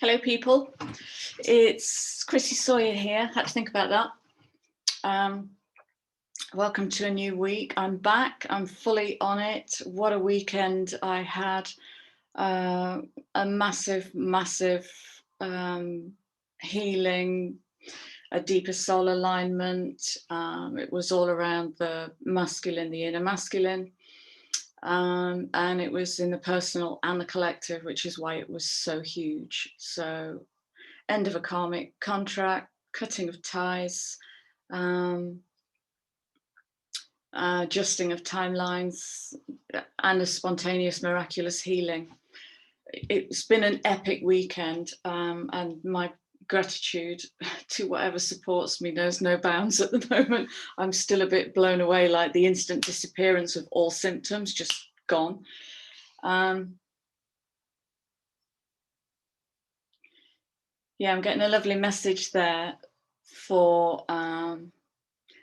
Hello, people. It's Chrissy Sawyer here. Had to think about that. Welcome to a new week. I'm back. I'm fully on it. What a weekend I had. A massive healing, a deeper soul alignment. It was all around the masculine, the inner masculine. And it was in the personal and the collective, which is why it was so huge. So end of a karmic contract, cutting of ties, adjusting of timelines, and a spontaneous miraculous healing. It's been an epic weekend, and my gratitude to whatever supports me knows no bounds at the moment. I'm still a bit blown away, like the instant disappearance of all symptoms, just gone. Yeah, I'm getting a lovely message there for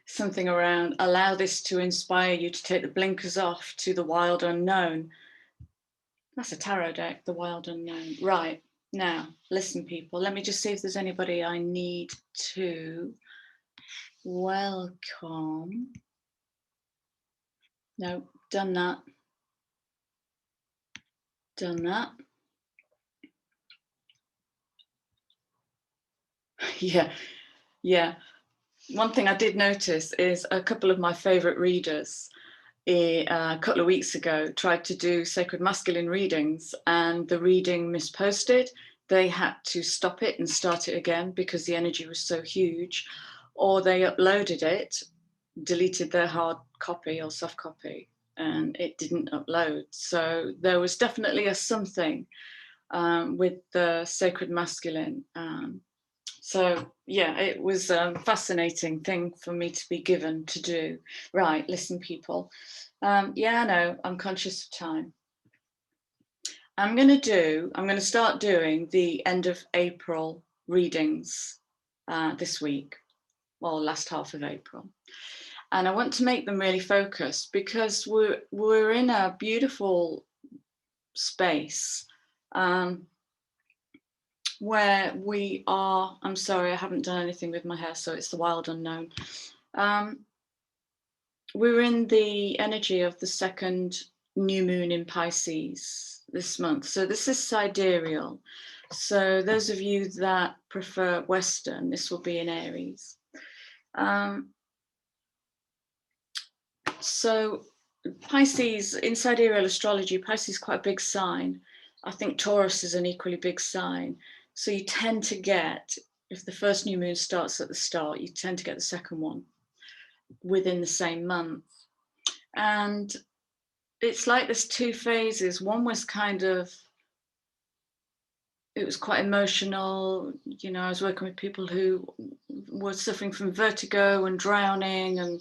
something around allow this to inspire you to take the blinkers off to the wild unknown. That's a tarot deck, the wild unknown. Right, now, listen, people. Let me just see if there's anybody I need to welcome. No, done that. Done that. Yeah. One thing I did notice is a couple of my favorite readers a couple of weeks ago tried to do sacred masculine readings, and the reading misposted. They had to stop it and start it again because the energy was so huge, or they uploaded it, deleted their hard copy or soft copy, and it didn't upload. So there was definitely a something with the sacred masculine. So yeah, it was a fascinating thing for me to be given to do. Right, listen, people. Yeah, I know, I'm conscious of time. I'm going to start doing the end of April readings this week, well, last half of April. And I want to make them really focused because we're in a beautiful space where we are. I'm sorry, I haven't done anything with my hair, so it's the wild unknown. We're in the energy of the second new moon in Pisces this month. So this is sidereal. So those of you that prefer Western, this will be in Aries. So Pisces, in sidereal astrology, Pisces is quite a big sign. I think Taurus is an equally big sign. So you tend to get, if the first new moon starts at the start, you tend to get the second one within the same month. And it's like there's two phases. One was kind of, it was quite emotional. You know, I was working with people who were suffering from vertigo and drowning and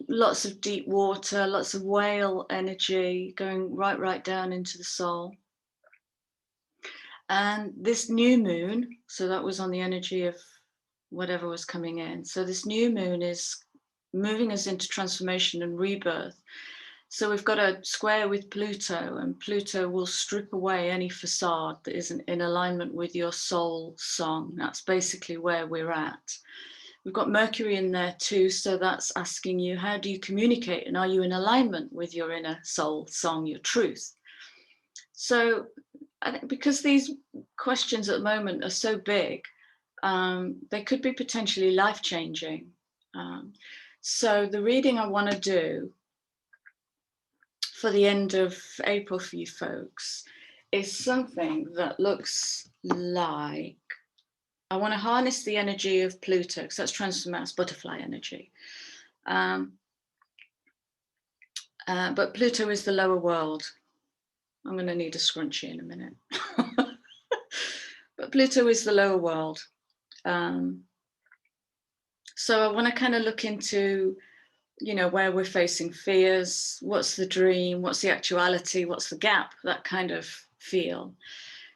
lots of deep water, lots of whale energy going right down into the soul. And this new moon, so that was on the energy of whatever was coming in. So this new moon is moving us into transformation and rebirth. So we've got a square with Pluto, and Pluto will strip away any facade that isn't in alignment with your soul song. That's basically where we're at. We've got Mercury in there too, so that's asking you, how do you communicate? And are you in alignment with your inner soul song, your truth? So I think because these questions at the moment are so big, they could be potentially life-changing. So the reading I want to do for the end of April for you folks is something that looks like, I want to harness the energy of Pluto, because that's transformance, butterfly energy. But Pluto is the lower world. I'm going to need a scrunchie in a minute. But Pluto is the lower world. So I want to kind of look into, you know, where we're facing fears, what's the dream, what's the actuality, what's the gap, that kind of feel.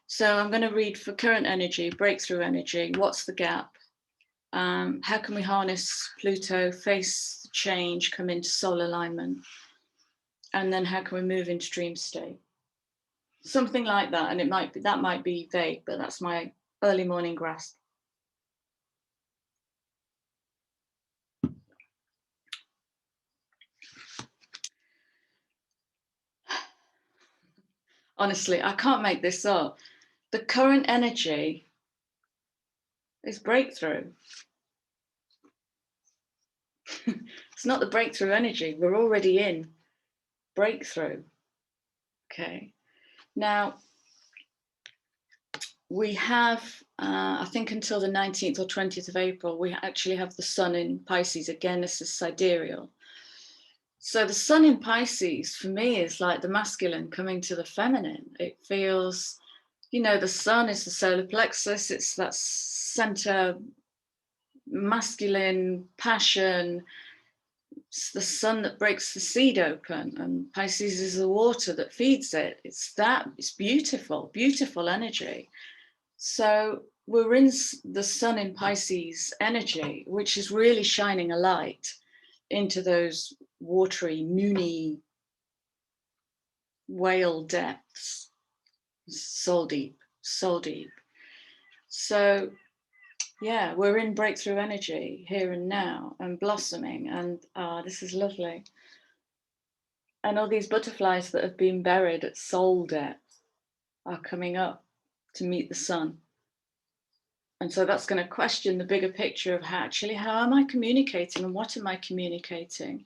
So I'm going to read for current energy, breakthrough energy, what's the gap? How can we harness Pluto, face change, come into soul alignment? And then how can we move into dream state? Something like that, and that might be vague, but that's my early morning grasp. Honestly, I can't make this up. The current energy is breakthrough. It's not the breakthrough energy. We're already in breakthrough. Okay. Now, we have, I think until the 19th or 20th of April, we actually have the sun in Pisces. Again, this is sidereal. So the sun in Pisces for me is like the masculine coming to the feminine. It feels, you know, the sun is the solar plexus. It's that center masculine passion. It's the sun that breaks the seed open, and Pisces is the water that feeds it. It's beautiful, beautiful energy. So we're in the sun in Pisces energy, which is really shining a light into those watery, moony whale depths. Soul deep, soul deep. So yeah, we're in breakthrough energy here and now and blossoming, and this is lovely. And all these butterflies that have been buried at soul depth are coming up to meet the sun. And so that's going to question the bigger picture of how am I communicating and what am I communicating?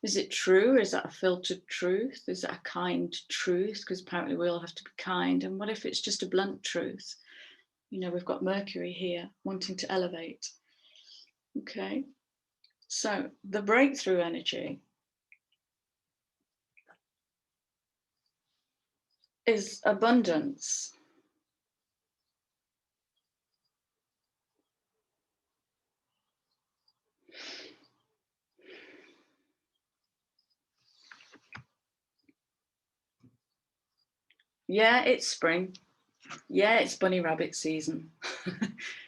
Is it true? Is that a filtered truth? Is that a kind truth? Because apparently we all have to be kind. And what if it's just a blunt truth? You know, we've got Mercury here wanting to elevate. Okay, so the breakthrough energy is abundance. Yeah, it's spring. Yeah, it's bunny rabbit season.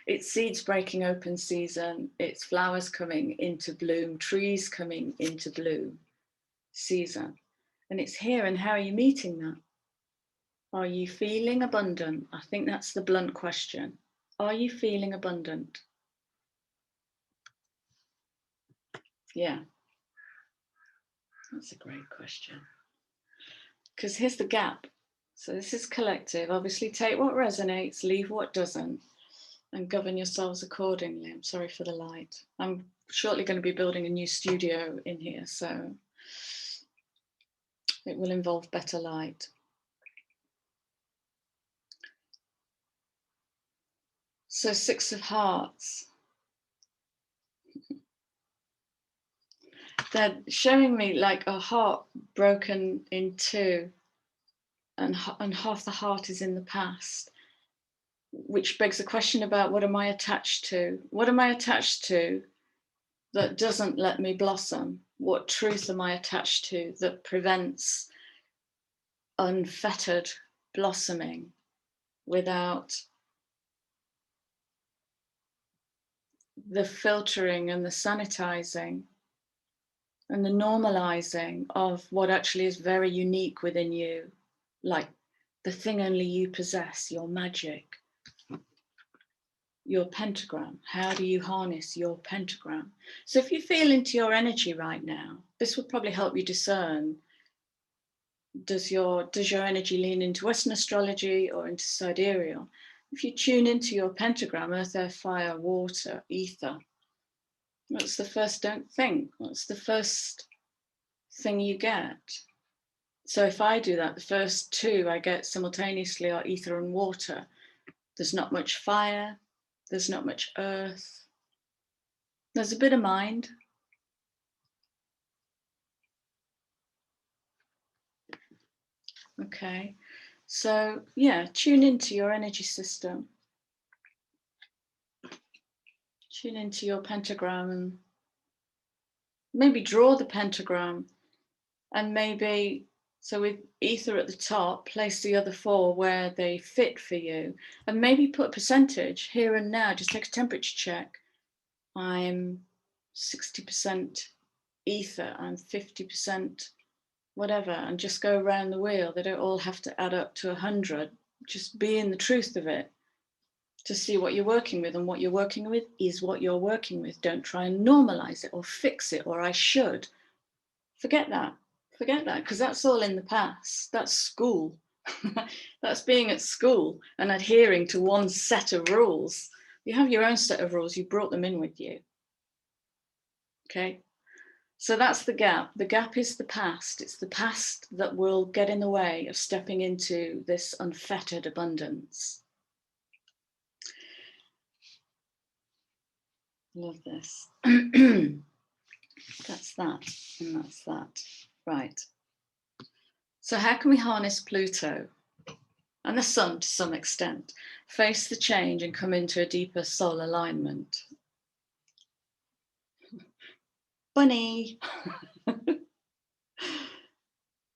It's seeds breaking open season. It's flowers coming into bloom, trees coming into bloom season. And it's here. And how are you meeting that? Are you feeling abundant? I think that's the blunt question. Are you feeling abundant? Yeah, that's a great question. Because here's the gap. So this is collective. Obviously, take what resonates, leave what doesn't, and govern yourselves accordingly. I'm sorry for the light. I'm shortly going to be building a new studio in here, so it will involve better light. So 6 of Hearts. They're showing me like a heart broken in two, and half the heart is in the past, which begs the question about what am I attached to? What am I attached to that doesn't let me blossom? What truth am I attached to that prevents unfettered blossoming without the filtering and the sanitizing and the normalizing of what actually is very unique within you, like the thing only you possess, your magic, your pentagram. How do you harness your pentagram? So if you feel into your energy right now, this will probably help you discern, does your energy lean into Western astrology or into sidereal? If you tune into your pentagram, earth, air, fire, water, ether, what's the first? Don't think. What's the first thing you get? So if I do that, the first two I get simultaneously are ether and water. There's not much fire. There's not much earth. There's a bit of mind. Okay. So yeah, tune into your energy system. Tune into your pentagram and maybe draw the pentagram, and maybe, so with ether at the top, place the other four where they fit for you, and maybe put a percentage here and now. Just take a temperature check. I'm 60% ether, I'm 50% whatever, and just go around the wheel. They don't all have to add up to 100. Just be in the truth of it to see what you're working with, and what you're working with is what you're working with. Don't try and normalize it or fix it or I should. Forget that, because that's all in the past. That's school. That's being at school and adhering to one set of rules. You have your own set of rules, you brought them in with you. Okay, so that's the gap. The gap is the past. It's the past that will get in the way of stepping into this unfettered abundance. Love this. That's that, and that's that. Right. So how can we harness Pluto and the sun to some extent, face the change and come into a deeper soul alignment? Bunny.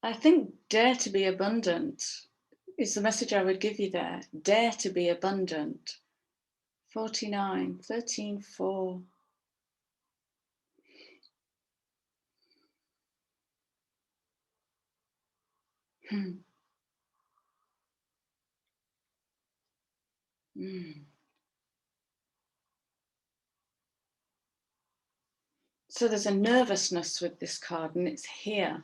I think dare to be abundant is the message I would give you there. Dare to be abundant. 49, 13, 4. So there's a nervousness with this card, and it's here.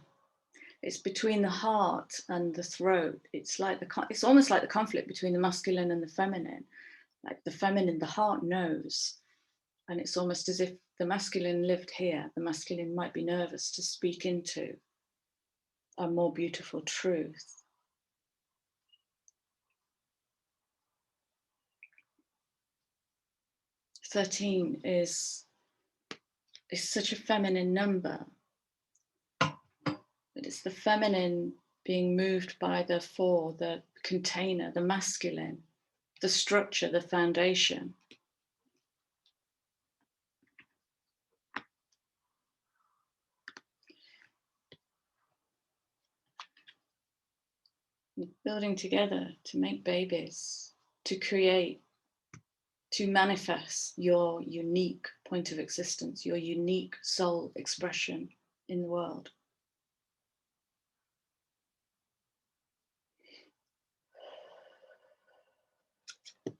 It's between the heart and the throat. It's like it's almost like the conflict between the masculine and the feminine. Like the feminine, the heart knows, and it's almost as if the masculine lived here. The masculine might be nervous to speak into a more beautiful truth. "13 is such a feminine number. But it's the feminine being moved by the 4, the container, the masculine, the structure, the foundation. Building together to make babies, to create, to manifest your unique point of existence, your unique soul expression in the world. I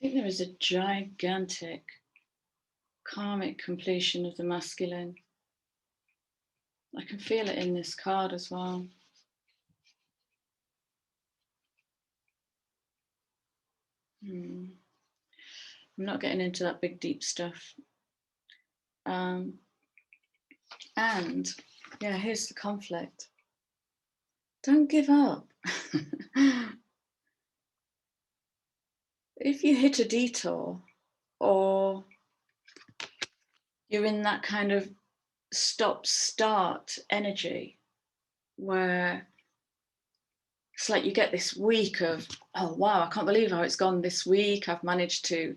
think there is a gigantic karmic completion of the masculine. I can feel it in this card as well. I'm not getting into that big deep stuff. And yeah, here's the conflict. Don't give up. If you hit a detour, or you're in that kind of stop-start energy where it's like you get this week of, oh wow, I can't believe how it's gone this week. I've managed to,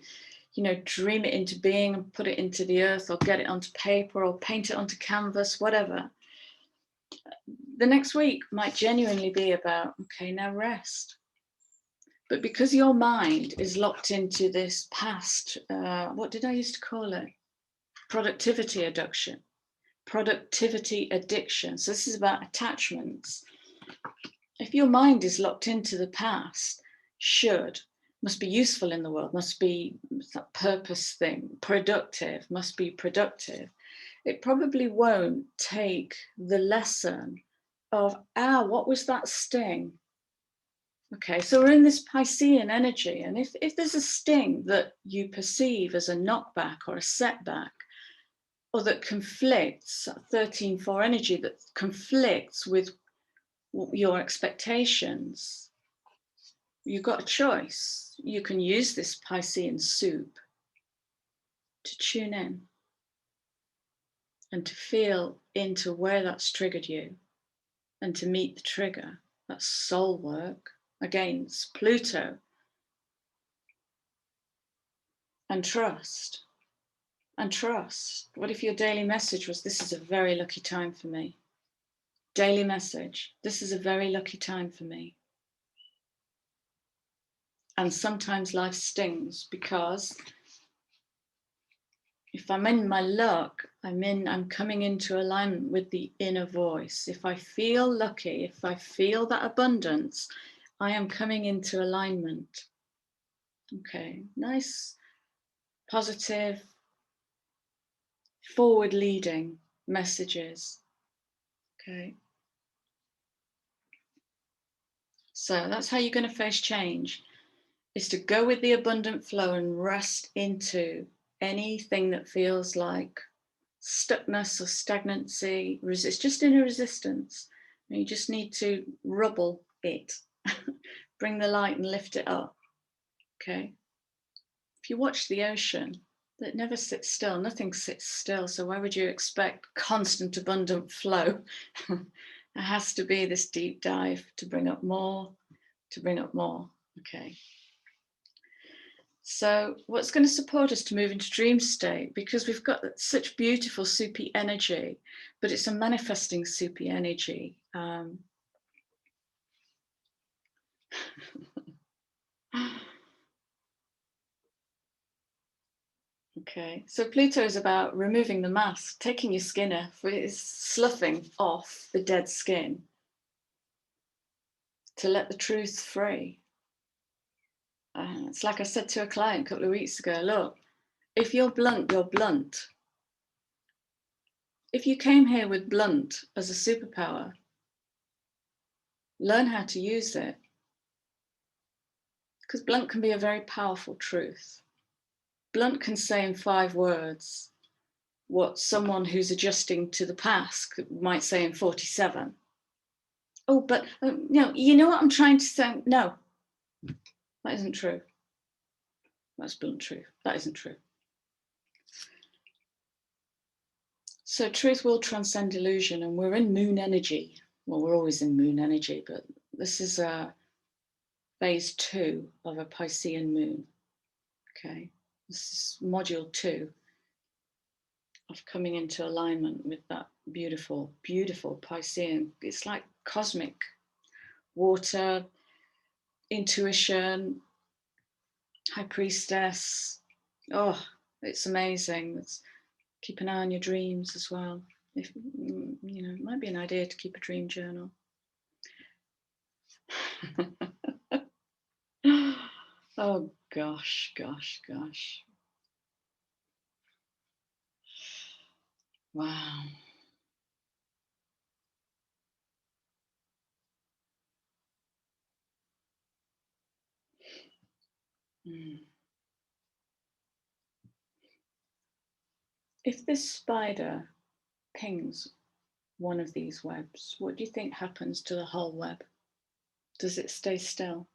dream it into being and put it into the earth, or get it onto paper, or paint it onto canvas, whatever. The next week might genuinely be about, okay, now rest. But because your mind is locked into this past, what did I used to call it? Productivity addiction. Productivity addiction. So this is about attachments. If your mind is locked into the past, must be useful in the world, must be that purpose thing, productive, must be productive, it probably won't take the lesson of, what was that sting? Okay, so we're in this Piscean energy, and if there's a sting that you perceive as a knockback or a setback, or that conflicts, 13-4 energy that conflicts with your expectations, you've got a choice. You can use this Piscean soup to tune in and to feel into where that's triggered you, and to meet the trigger. That's soul work against Pluto. And trust. And trust. What if your daily message was, this is a very lucky time for me? Daily message, this is a very lucky time for me. And sometimes life stings because If I'm in my luck, I'm coming into alignment with the inner voice. If I feel lucky, if I feel that abundance, I am coming into alignment. Okay, nice, positive, forward leading messages. Okay. So that's how you're going to face change, is to go with the abundant flow and rest into anything that feels like stuckness or stagnancy. It's just in a resistance. You just need to rubble it, bring the light and lift it up. Okay. If you watch the ocean, it never sits still. Nothing sits still. So why would you expect constant abundant flow? There has to be this deep dive to bring up more, to bring up more. Okay. So what's going to support us to move into dream state? Because we've got such beautiful soupy energy, but it's a manifesting soupy energy. Okay, so Pluto is about removing the mask, taking your skin off. It's sloughing off the dead skin to let the truth free. It's like I said to a client a couple of weeks ago, look, if you're blunt, you're blunt. If you came here with blunt as a superpower, learn how to use it. Because blunt can be a very powerful truth. Blunt can say in 5 words what someone who's adjusting to the past might say in 47. Oh, but you know what I'm trying to say? No, that isn't true. That's blunt truth. That isn't true. So truth will transcend illusion, and we're in moon energy. Well, we're always in moon energy, but this is phase 2 of a Piscean moon. Okay, this is module 2 of coming into alignment with that beautiful, beautiful Piscean. It's like cosmic water, intuition, high priestess. Oh, it's amazing. Keep an eye on your dreams as well. If it might be an idea to keep a dream journal. Oh gosh. Wow. If this spider pings one of these webs, what do you think happens to the whole web? Does it stay still?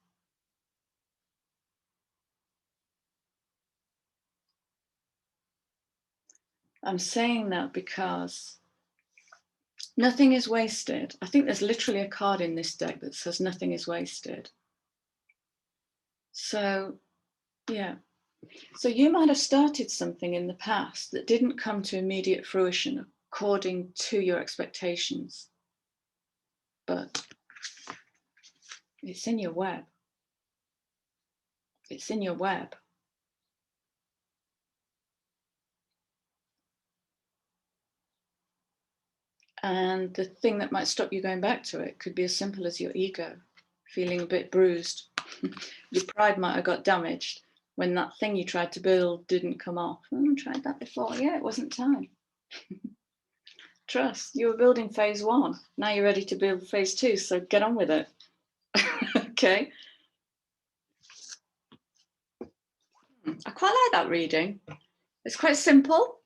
I'm saying that because nothing is wasted. I think there's literally a card in this deck that says nothing is wasted. So, yeah. So you might have started something in the past that didn't come to immediate fruition according to your expectations, but it's in your web. It's in your web. And the thing that might stop you going back to it could be as simple as your ego, feeling a bit bruised. Your pride might have got damaged when that thing you tried to build didn't come off. I tried that before. Yeah, it wasn't time. Trust, you were building phase 1. Now you're ready to build phase 2, so get on with it. Okay. I quite like that reading. It's quite simple.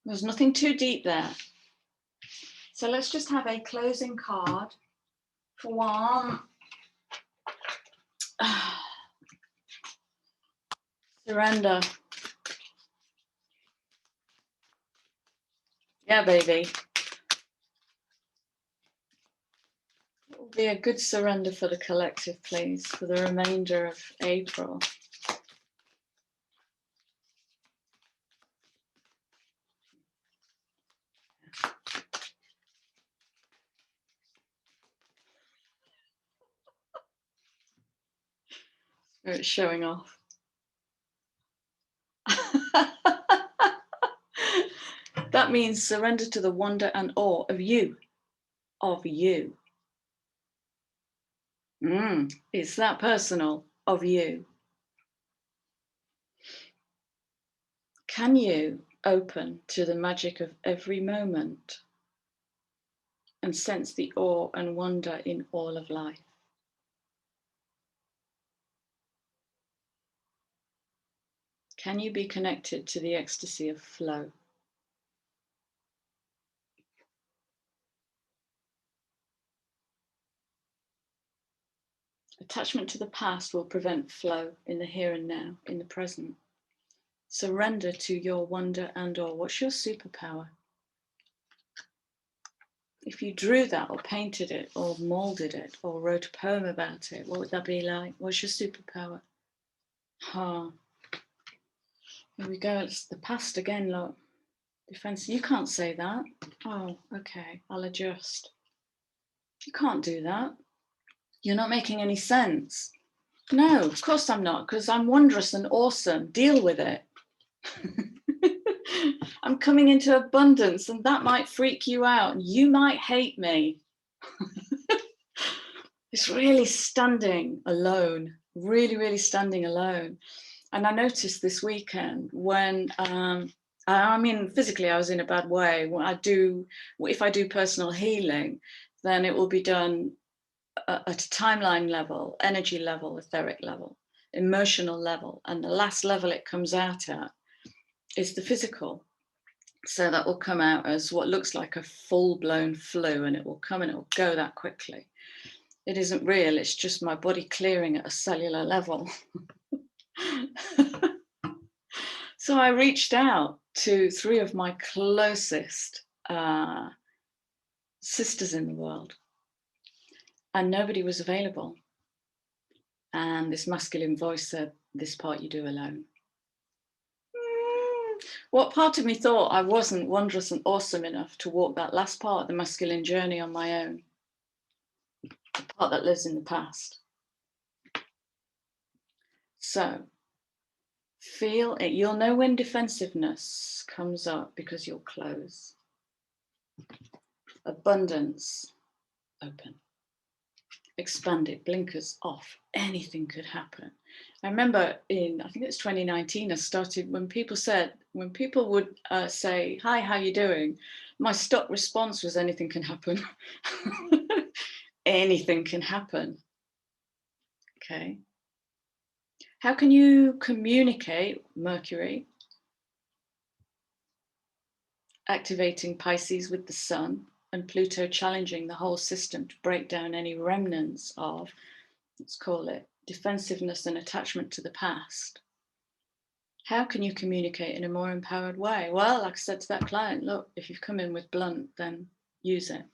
There's nothing too deep there. So let's just have a closing card for one. Surrender. Yeah, baby. It will be a good surrender for the collective, please, for the remainder of April. It's showing off. that means surrender to the wonder and awe of you, of you. It's that personal, of you. Can you open to the magic of every moment and sense the awe and wonder in all of life? Can you be connected to the ecstasy of flow? Attachment to the past will prevent flow in the here and now, in the present. Surrender to your wonder and awe. What's your superpower? If you drew that or painted it or molded it or wrote a poem about it, what would that be like? What's your superpower? Here we go. It's the past again, look. Defense. You can't say that. Oh, okay. I'll adjust. You can't do that. You're not making any sense. No, of course I'm not, because I'm wondrous and awesome. Deal with it. I'm coming into abundance, and that might freak you out, and you might hate me. It's really standing alone, really, really standing alone. And I noticed this weekend when, I mean, physically I was in a bad way. If I do personal healing, then it will be done at a timeline level, energy level, etheric level, emotional level. And the last level it comes out at is the physical. So that will come out as what looks like a full-blown flu, and it will come and it will go that quickly. It isn't real, it's just my body clearing at a cellular level. So I reached out to 3 of my closest sisters in the world, and nobody was available. And this masculine voice said, "This part you do alone." What part of me thought I wasn't wondrous and awesome enough to walk that last part of the masculine journey on my own? The part that lives in the past. So feel it. You'll know when defensiveness comes up because you'll close. Abundance, open. Expanded, blinkers off. Anything could happen. I remember I think it's 2019, I started when people would say, "Hi, how you doing?" My stock response was, "Anything can happen." Anything can happen. Okay. How can you communicate? Mercury, activating Pisces with the sun, and Pluto challenging the whole system to break down any remnants of, let's call it, defensiveness and attachment to the past. How can you communicate in a more empowered way? Well, like I said to that client, look, if you've come in with blunt, then use it.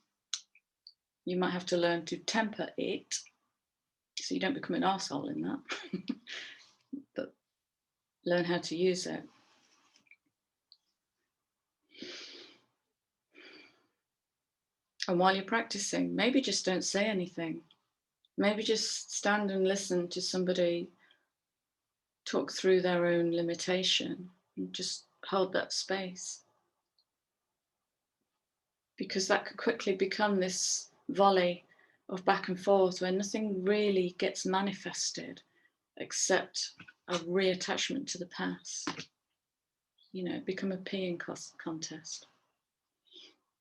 You might have to learn to temper it so you don't become an arsehole in that, but learn how to use it. And while you're practicing, maybe just don't say anything. Maybe just stand and listen to somebody talk through their own limitation and just hold that space. Because that could quickly become this volley of back and forth where nothing really gets manifested except a reattachment to the past. You know, become a peeing contest.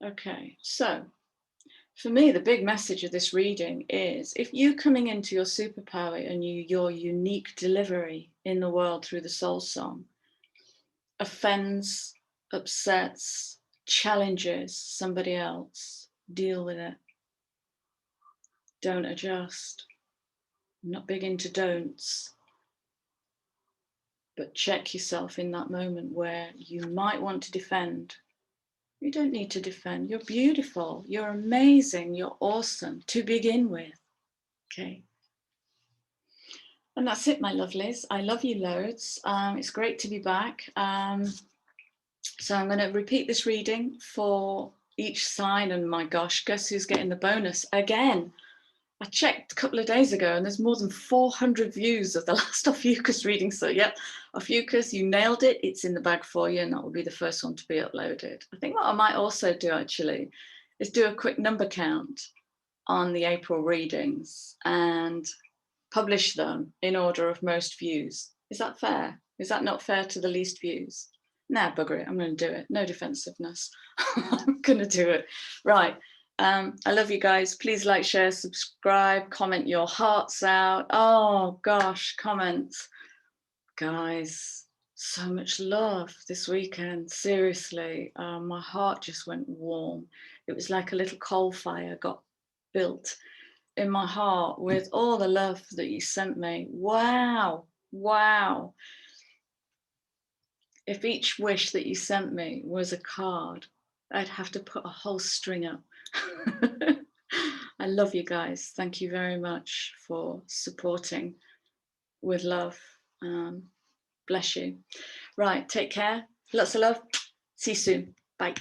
Okay, so for me, the big message of this reading is if you coming into your superpower and your unique delivery in the world through the soul song offends, upsets, challenges somebody else, deal with it. Don't adjust. I'm not big into don'ts. But check yourself in that moment where you might want to defend. You don't need to defend. You're beautiful. You're amazing. You're awesome to begin with. Okay. And that's it, my lovelies. I love you loads. It's great to be back. So I'm going to repeat this reading for each sign. And my gosh, guess who's getting the bonus again? I checked a couple of days ago and there's more than 400 views of the last Ophiuchus reading. So yep, Ophiuchus, you nailed it. It's in the bag for you and that will be the first one to be uploaded. I think what I might also do actually is do a quick number count on the April readings and publish them in order of most views. Is that fair? Is that not fair to the least views? Nah, bugger it, I'm going to do it. No defensiveness. I'm going to do it. Right. I love you guys. Please like, share, subscribe, comment your hearts out. Oh gosh, comments. Guys, so much love this weekend. Seriously, my heart just went warm. It was like a little coal fire got built in my heart with all the love that you sent me. Wow, wow. If each wish that you sent me was a card, I'd have to put a whole string up. I love you guys. Thank you very much for supporting with love. Bless you. Right, take care. Lots of love. See you soon. Bye.